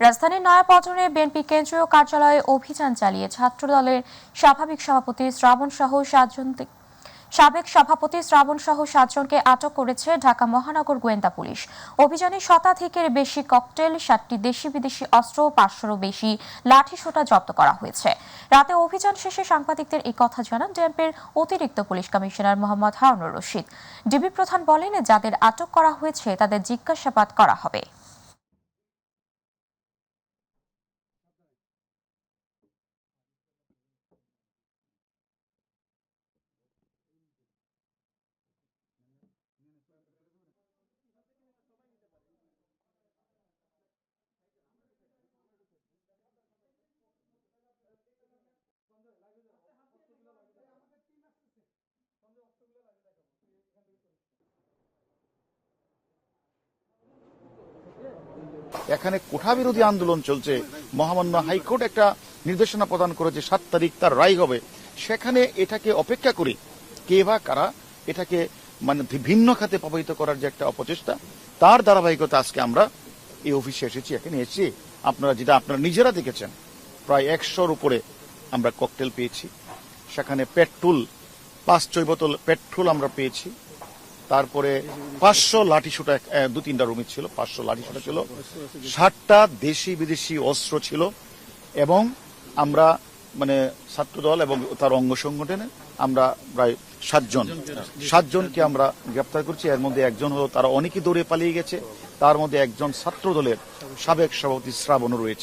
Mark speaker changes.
Speaker 1: রাজধানীর নয়াপল্টনে বিএনপি কেন্দ্রীয় কার্যালয়ে অভিযান চালিয়ে ছাত্রদলের সাবেক সভাপতি শ্রাবণ সহ 7জনকে আটক করেছে ঢাকা মহানগর গোয়েন্দা পুলিশ। অভিযানে শতাধিকের বেশি ককটেল, 7টি দেশি বিদেশি অস্ত্র, 500-রও বেশি লাঠিসোঁটা জব্দ করা হয়েছে। রাতে অভিযান শেষে সাংবাদিকদের এই কথা জানান ডিএমপির অতিরিক্ত police commissioner Mohammad Harunur Rashid. DB প্রধান বলেন, যাদের আটক করা হয়েছে তাদের জিজ্ঞাসাবাদ করা হবে।
Speaker 2: এখানে কোঠা বিরোধী আন্দোলন চলছে, মহামান্য হাইকোর্ট একটা নির্দেশনা প্রদান করেছে 7 তারিখ তার রায় হবে। সেখানে এটাকে অপেক্ষা করি কে বা কারা এটাকে মানে ভিন্ন খাতে প্রভাবিত করার যে একটা অপচেষ্টা, তার ধারাবাহিকতা আজকে আমরা এই অফিসে এসেছি। এখানে এসে আপনারা নিজেরা দেখেছেন, প্রায় 100-র উপরে আমরা ককটেল পেয়েছি। সেখানে পেট্রোল 5-6 বোতল পেট্রোল আমরা পেয়েছি। তারপরে 500 লাঠিসোঁটা 2-3টা রুমে ছিল, 500 লাঠিসোঁটা ছিল, 60টা দেশি বিদেশি অস্ত্র ছিল। এবং আমরা মানে ছাত্রদল এবং তার অঙ্গ সংগঠনে আমরা প্রায় 7জনকে আমরা গ্রেপ্তার করছি। এর মধ্যে একজন হলো, তারা অনেকেই দৌড়ে পালিয়ে গেছে, তার মধ্যে একজন ছাত্রদলের সাবেক সভাপতি শ্রাবণও রয়েছে।